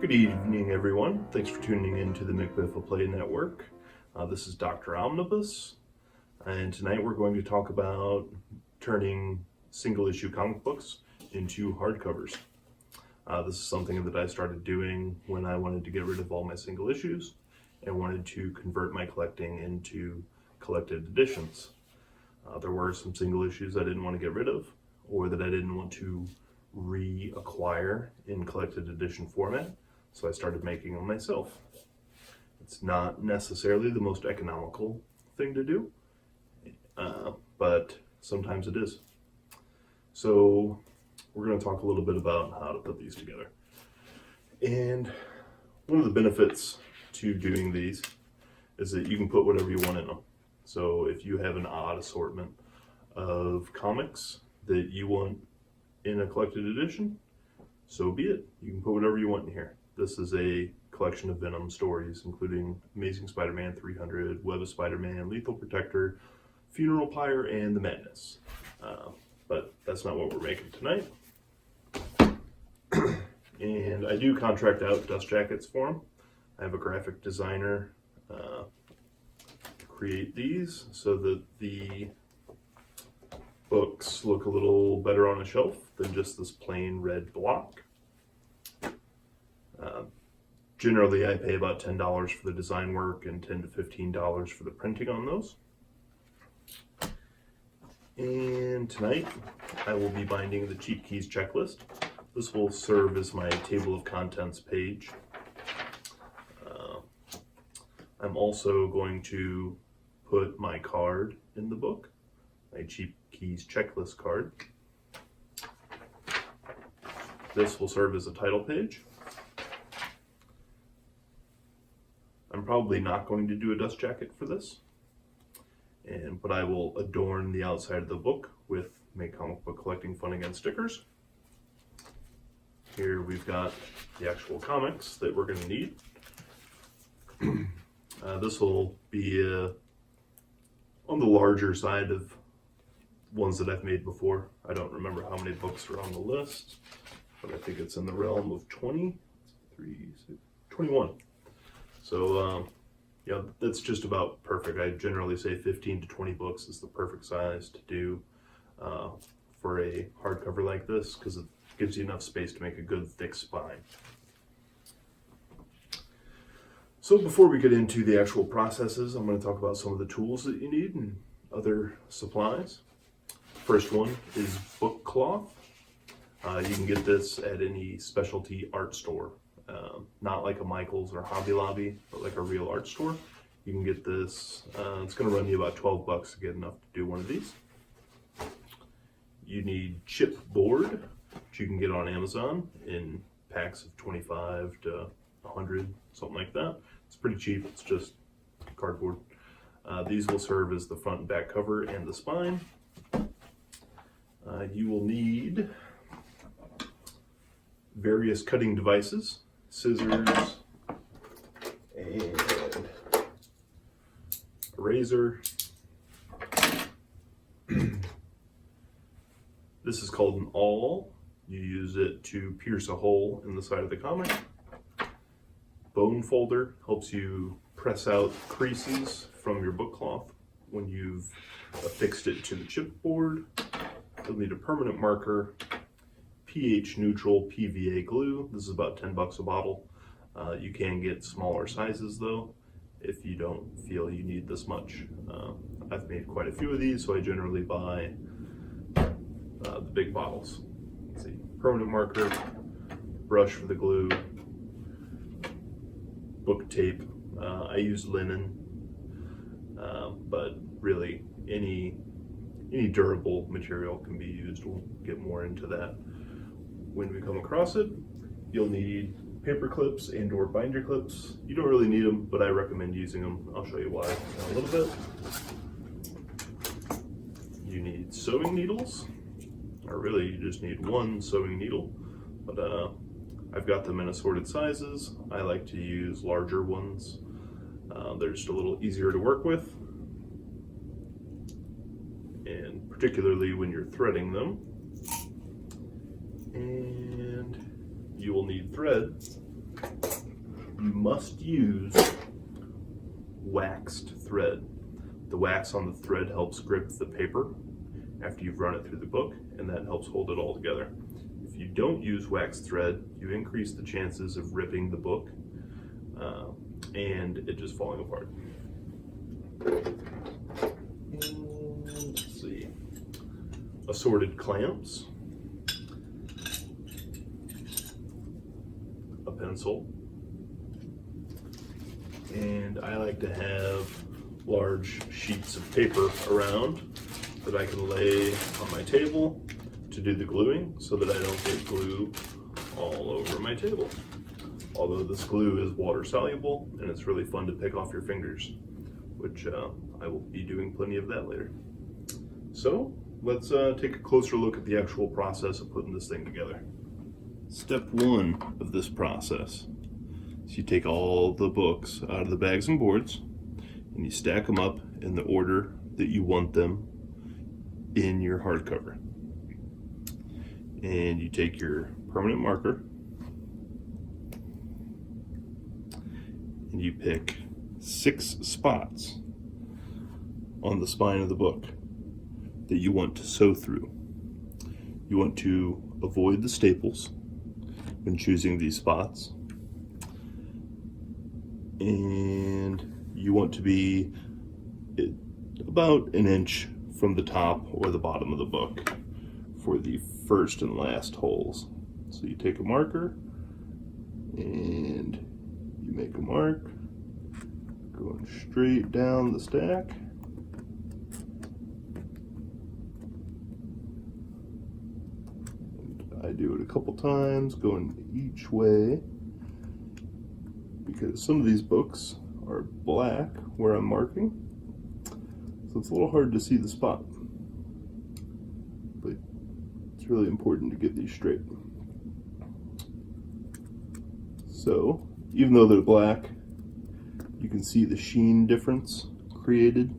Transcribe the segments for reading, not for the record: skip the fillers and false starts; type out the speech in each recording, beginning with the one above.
Good evening, everyone. Thanks for tuning in to the MCBCFA Network. This is Dr. Omnibus, and tonight we're going to talk about turning single-issue comic books into hardcovers. This is something that I started doing when I wanted to get rid of all my single issues and wanted to convert my collecting into collected editions. There were some single issues I didn't want to get rid of, or that I didn't want to reacquire in collected edition format, so I started making them myself. It's not necessarily the most economical thing to do, but sometimes it is. So we're going to talk a little bit about how to put these together. And one of the benefits to doing these is that you can put whatever you want in them. So if you have an odd assortment of comics that you want in a collected edition, so be it. You can put whatever you want in here. This is a collection of Venom stories, including Amazing Spider-Man 300, Web of Spider-Man, Lethal Protector, Funeral Pyre, and The Madness. But that's not what we're making tonight. And I do contract out dust jackets for them. I have a graphic designer create these so that the books look a little better on a shelf than just this plain red block. Generally, I pay about $10 for the design work and $10 to $15 for the printing on those. And tonight, I will be binding the Cheap Keys checklist. This will serve as my table of contents page. I'm also going to put my card in the book, my Cheap Keys checklist card. This will serve as a title page. I'm probably not going to do a dust jacket for this, but I will adorn the outside of the book with Make Comic Book Collecting Fun Again stickers. Here we've got the actual comics that we're going to need. This will be on the larger side of ones that I've made before. I don't remember how many books are on the list, but I think it's in the realm of 21. So yeah, that's just about perfect. I generally say 15 to 20 books is the perfect size to do for a hardcover like this, because it gives you enough space to make a good thick spine. So before we get into the actual processes, I'm going to talk about some of the tools that you need and other supplies. First one is book cloth. You can get this at any specialty art store, not like a Michael's or Hobby Lobby, but like a real art store. You can get this, it's going to run you about 12 bucks to get enough to do one of these. You need chipboard, which you can get on Amazon in packs of 25 to 100, something like that. It's pretty cheap, it's just cardboard. These will serve as the front and back cover and the spine. You will need various cutting devices, scissors, and a razor. This is called an awl. You use it to pierce a hole in the side of the comic. Bone folder helps you press out creases from your book cloth when you've affixed it to the chipboard. You'll need a permanent marker, pH neutral PVA glue. This is about 10 bucks a bottle. You can get smaller sizes though, if you don't feel you need this much. I've made quite a few of these, so I generally buy the big bottles. Let's see, permanent marker, brush for the glue, book tape. I use linen, but really any durable material can be used. We'll get more into that when we come across it. You'll need paper clips and or binder clips. You don't really need them, but I recommend using them. I'll show you why in a little bit. You need sewing needles, or really you just need one sewing needle, but I've got them in assorted sizes. I like to use larger ones. They're just a little easier to work with, and particularly when you're threading them. And you will need thread must use waxed thread. The wax on the thread helps grip the paper after you've run it through the book, and that helps hold it all together. If you don't use waxed thread, you increase the chances of ripping the book and it just falling apart. And let's see, assorted clamps, a pencil, and I like to have large sheets of paper around that I can lay on my table to do the gluing so that I don't get glue all over my table. Although this glue is water soluble and it's really fun to pick off your fingers, which I will be doing plenty of that later. So let's take a closer look at the actual process of putting this thing together. Step one of this process is you take all the books out of the bags and boards and you stack them up in the order that you want them in your hardcover. And you take your permanent marker and you pick 6 spots on the spine of the book that you want to sew through. You want to avoid the staples when choosing these spots, and you want to be about an inch from the top or the bottom of the book for the first and last holes. So you take a marker and you make a mark going straight down the stack. And I do it a couple times going each way because some of these books are black where I'm marking, so it's a little hard to see the spot, but it's really important to get these straight. So even though they're black, you can see the sheen difference created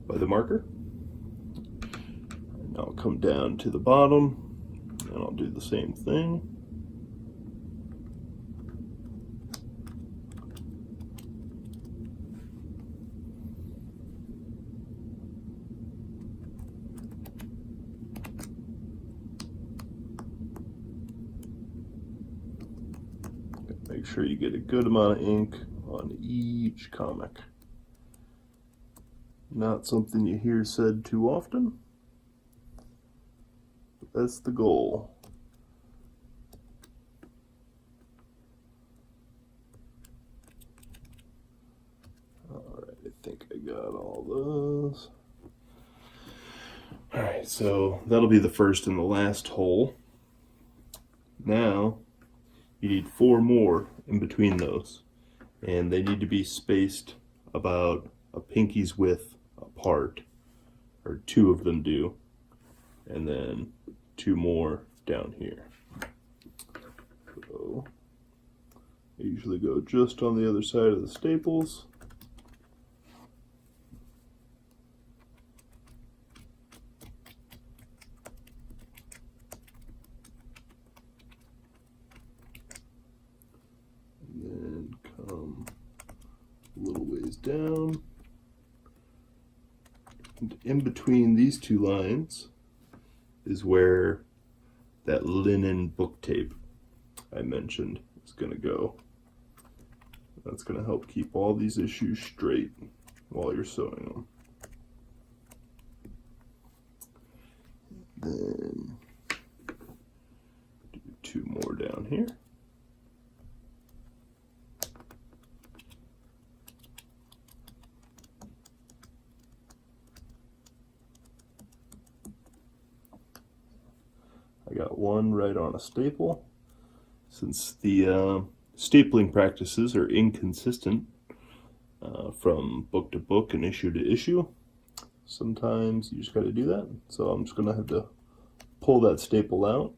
by the marker. And I'll come down to the bottom and I'll do the same thing. Make sure you get a good amount of ink on each comic. Not something you hear said too often, but that's the goal. Alright, I think I got all those. Alright, so that'll be the first and the last hole. Now you need 4 more in between those, and they need to be spaced about a pinky's width apart, or 2 of them do, and then 2 more down here. So I usually go just on the other side of the staples. A little ways down, and in between these 2 lines is where that linen book tape I mentioned is going to go. That's going to help keep all these issues straight while you're sewing them. Then do 2 more down here. I got 1 right on a staple. Since the stapling practices are inconsistent from book to book and issue to issue, sometimes you just got to do that. So I'm just going to have to pull that staple out.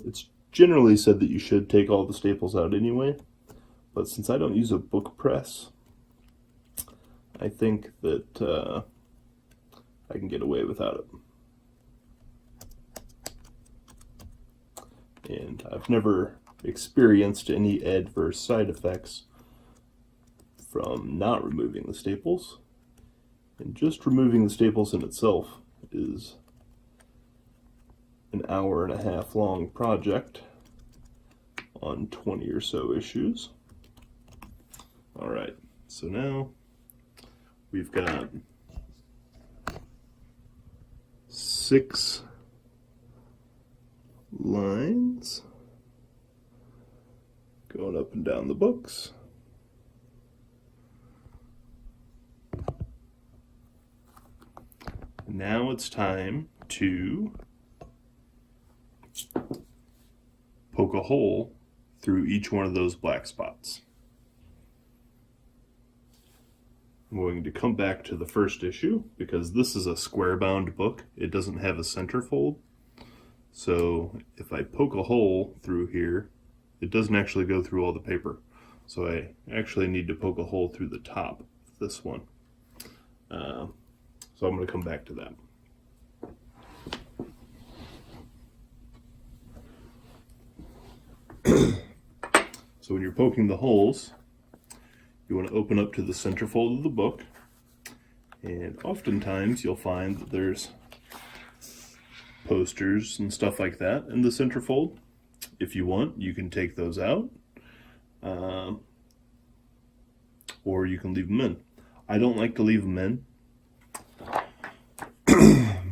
It's generally said that you should take all the staples out anyway, but since I don't use a book press, I think that I can get away without it. And I've never experienced any adverse side effects from not removing the staples. And just removing the staples in itself is an 1.5 hour long project on 20 or so issues. All right, so now we've got 6 lines going up and down the books. Now it's time to poke a hole through each one of those black spots. I'm going to come back to the first issue because this is a square bound book. It doesn't have a centerfold. So if I poke a hole through here, it doesn't actually go through all the paper. So I actually need to poke a hole through the top of this one. So I'm going to come back to that. So when you're poking the holes, you want to open up to the centerfold of the book, and oftentimes you'll find that there's posters and stuff like that in the centerfold. If you want, you can take those out, or you can leave them in. I don't like to leave them in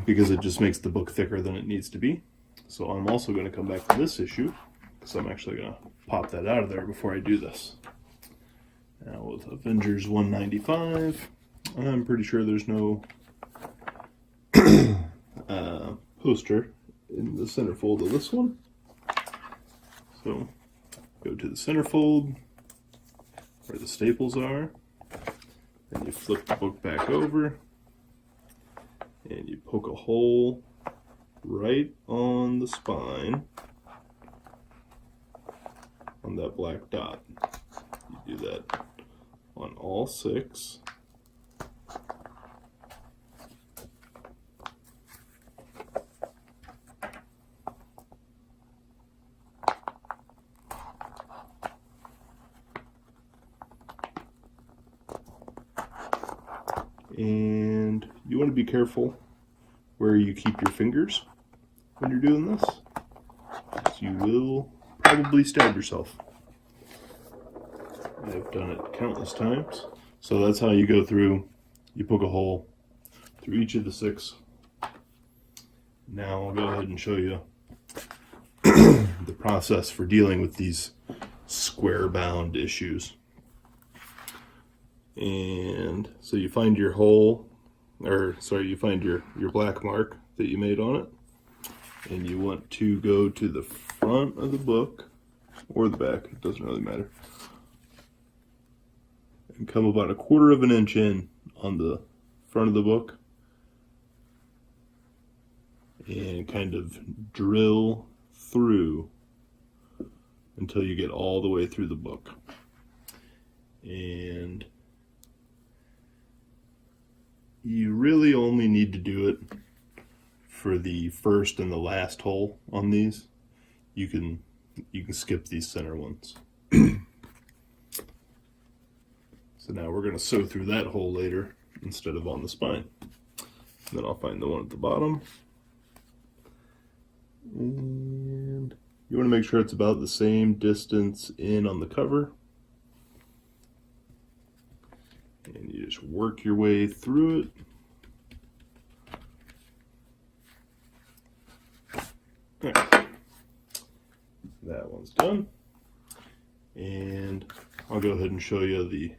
because it just makes the book thicker than it needs to be. So I'm also going to come back to this issue, because I'm actually going to pop that out of there before I do this. Now with Avengers 195, I'm pretty sure there's no poster in the centerfold of this one. So go to the centerfold where the staples are, and you flip the book back over, and you poke a hole right on the spine on that black dot. You do that on all 6. And you want to be careful where you keep your fingers when you're doing this, because you will probably stab yourself. I've done it countless times. So that's how you go through. You poke a hole through each of the 6. Now I'll go ahead and show you the process for dealing with these square bound issues. And so you find your hole, or sorry, you find your black mark that you made on it, and you want to go to the front of the book or the back, it doesn't really matter, and come about 1/4 inch in on the front of the book and kind of drill through until you get all the way through the book. And you really only need to do it for the first and the last hole on these. You can skip these center ones. So now we're going to sew through that hole later instead of on the spine. And then I'll find the one at the bottom. And you want to make sure it's about the same distance in on the cover. And you just work your way through it. Right. That one's done. And I'll go ahead and show you the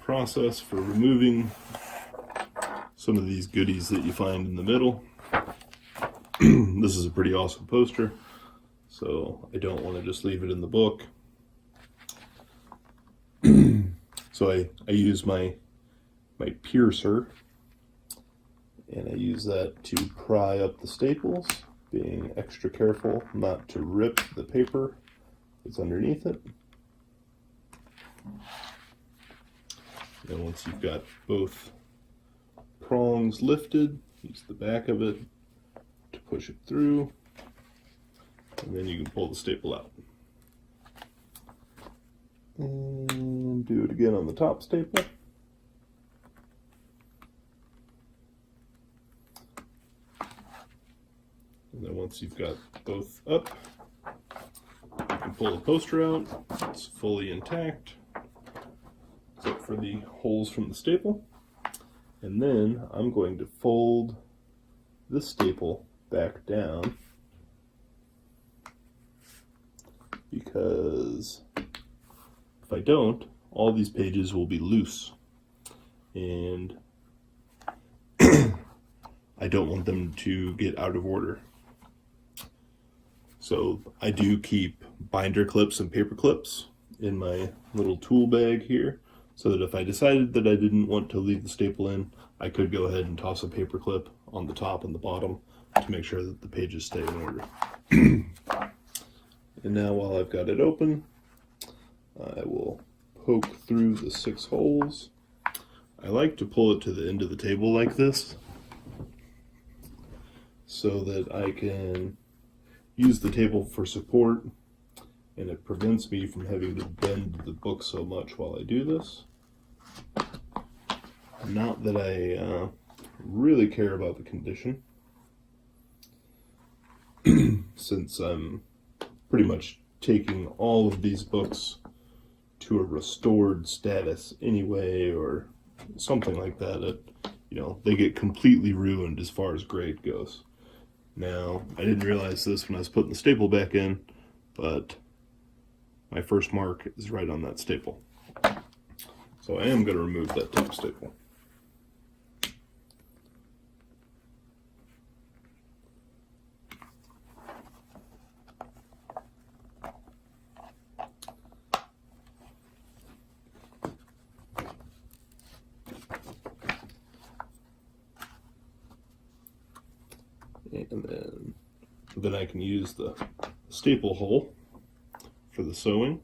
process for removing some of these goodies that you find in the middle. This is a pretty awesome poster, so I don't want to just leave it in the book. So I use my piercer, and I use that to pry up the staples, being extra careful not to rip the paper that's underneath it. And once you've got both prongs lifted, use the back of it to push it through. And then you can pull the staple out. And do it again on the top staple. And then once you've got both up, you can pull the poster out. It's fully intact, except for the holes from the staple. And then I'm going to fold this staple back down, because if I don't, all these pages will be loose, and I don't want them to get out of order. So I do keep binder clips and paper clips in my little tool bag here, so that if I decided that I didn't want to leave the staple in, I could go ahead and toss a paper clip on the top and the bottom to make sure that the pages stay in order. And now while I've got it open, I will poke through the 6 holes. I like to pull it to the end of the table like this, so that I can use the table for support, and it prevents me from having to bend the book so much while I do this. Not that I really care about the condition, since I'm pretty much taking all of these books to a restored status anyway, or something like that. You know, they get completely ruined as far as grade goes. Now, I didn't realize this when I was putting the staple back in, but my first mark is right on that staple. So I am going to remove that top staple. And then I can use the staple hole for the sewing.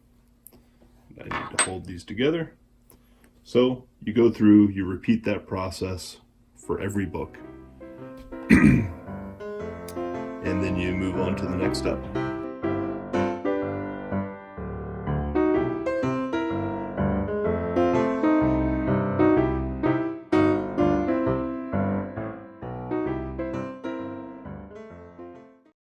I need to hold these together. So you go through, you repeat that process for every book. And then you move on to the next step.